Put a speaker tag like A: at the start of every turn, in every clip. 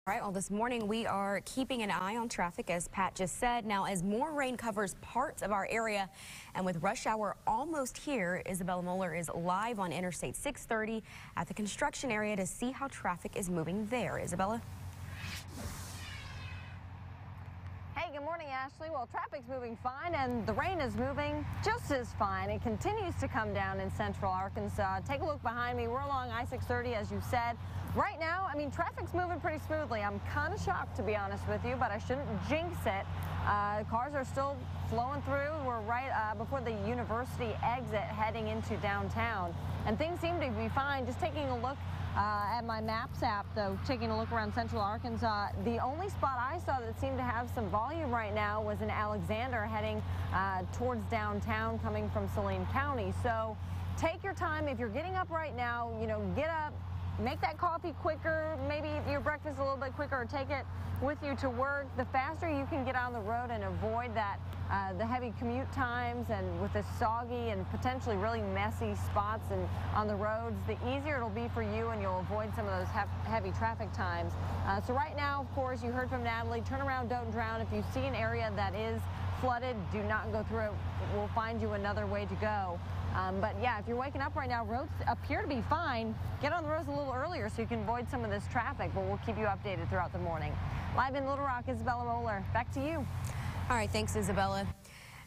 A: All right, well, this morning we are keeping an eye on traffic, as Pat just said. Now, as more rain covers parts of our area and with rush hour almost here, Isabella Moeller is live on Interstate 630 at the construction area to see how traffic is moving there. Isabella?
B: Hey, good morning, Ashley. Well, traffic's moving fine and the rain is moving just as fine. It continues to come down in central Arkansas. Take a look behind me. We're along I-630, as you said. Right now, I mean, traffic's moving pretty smoothly. I'm kind of shocked, to be honest with you, but I shouldn't jinx it. Cars are still flowing through. We're right before the university exit heading into downtown, and things seem to be fine. Just taking a look at my Maps app, though, taking a look around central Arkansas, the only spot I saw that seemed to have some volume right now was in Alexander heading towards downtown coming from Saline County. So take your time. If you're getting up right now, you know, get up. Make that coffee quicker, maybe your breakfast a little bit quicker, or take it with you to work. The faster you can get on the road and avoid that, the heavy commute times, and with the soggy and potentially really messy spots and on the roads, the easier it'll be for you, and you'll avoid some of those heavy traffic times. So right now, of course, you heard from Natalie, turn around, don't drown. If you see an area that is flooded, do not go through it. We'll find you another way to go. But yeah, if you're waking up right now, roads appear to be fine. Get on the roads a little earlier so you can avoid some of this traffic, but we'll keep you updated throughout the morning. Live in Little Rock, Isabella Moeller. Back to you.
A: All right, thanks, Isabella.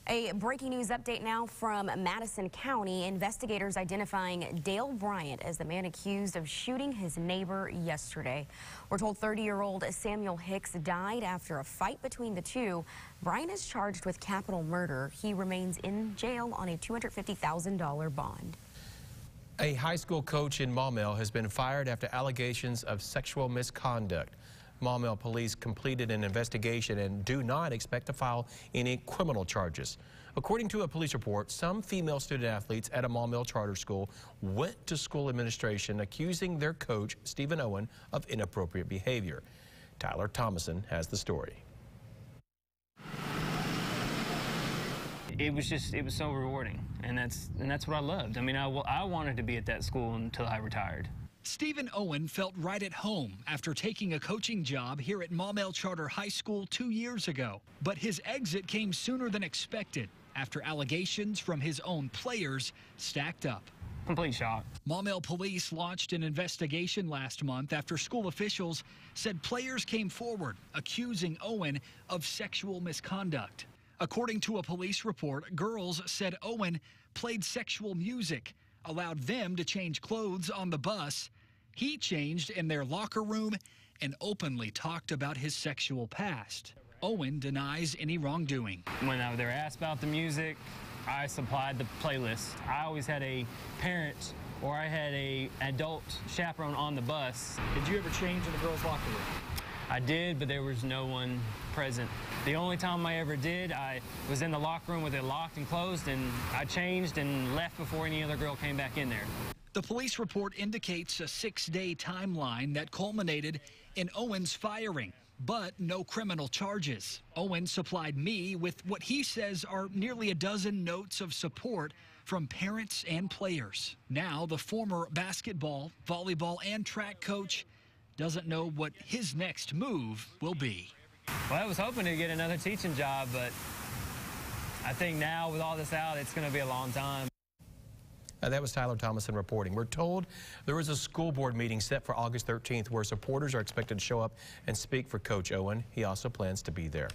A: A breaking news update now from Madison County. Investigators identifying Dale Bryant as the man accused of shooting his neighbor yesterday. We're told 30-year-old Samuel Hicks died after a fight between the two. Bryant is charged with capital murder. He remains in jail on a $250,000 bond.
C: A high school coach in Maumelle has been fired after allegations of sexual misconduct. Maumelle police completed an investigation and do not expect to file any criminal charges. According to a police report, some female student athletes at a Maumelle charter school went to school administration accusing their coach, Stephen Owen, of inappropriate behavior. Tyler Thomason has the story.
D: It was so rewarding, and that's what I loved. I mean, I wanted to be at that school until I retired.
E: Stephen Owen felt right at home after taking a coaching job here at Maumelle Charter High School 2 years ago. But his exit came sooner than expected after allegations from his own players stacked up.
D: Complete shock.
E: Maumelle police launched an investigation last month after school officials said players came forward accusing Owen of sexual misconduct. According to a police report, girls said Owen played sexual music, allowed them to change clothes on the bus. He changed in their locker room and openly talked about his sexual past. Owen denies any wrongdoing.
D: When they were asked about the music, I supplied the playlist. I always had a parent or I had an adult chaperone on the bus.
E: Did you ever change in the girls' locker room?
D: I did, but there was no one present. The only time I ever did, I was in the locker room with it locked and closed, and I changed and left before any other girl came back in there.
E: The police report indicates a 6-day timeline that culminated in Owen's firing, but no criminal charges. Owen supplied me with what he says are nearly a dozen notes of support from parents and players. Now, the former basketball, volleyball, and track coach doesn't know what his next move will be.
D: Well, I was hoping to get another teaching job, but I think now with all this out, it's going to be a long time.
C: That was Tyler Thomason reporting. We're told there is a school board meeting set for August 13th where supporters are expected to show up and speak for Coach Owen. He also plans to be there.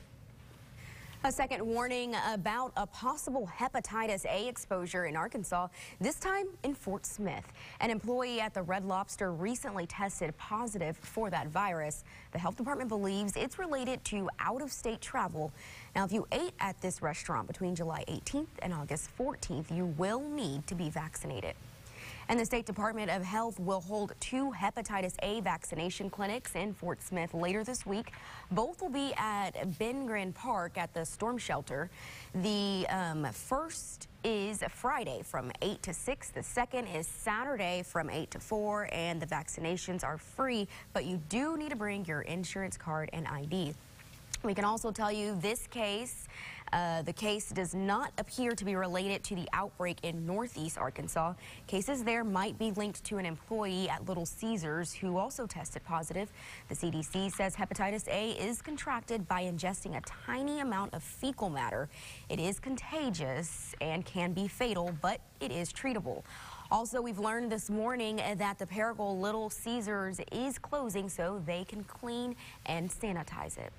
A: A second warning about a possible hepatitis A exposure in Arkansas, this time in Fort Smith. An employee at the Red Lobster recently tested positive for that virus. The health department believes it's related to out-of-state travel. Now, if you ate at this restaurant between July 18th and August 14th, you will need to be vaccinated. And the State Department of Health will hold 2 hepatitis A vaccination clinics in Fort Smith later this week. Both will be at Bengren Park at the storm shelter. The first is Friday from 8 to 6. The second is Saturday from 8 to 4. And the vaccinations are free, but you do need to bring your insurance card and ID. We can also tell you this case, the case does not appear to be related to the outbreak in Northeast Arkansas. Cases there might be linked to an employee at Little Caesars who also tested positive. The CDC says hepatitis A is contracted by ingesting a tiny amount of fecal matter. It is contagious and can be fatal, but it is treatable. Also, we've learned this morning that the Paragould Little Caesars is closing so they can clean and sanitize it.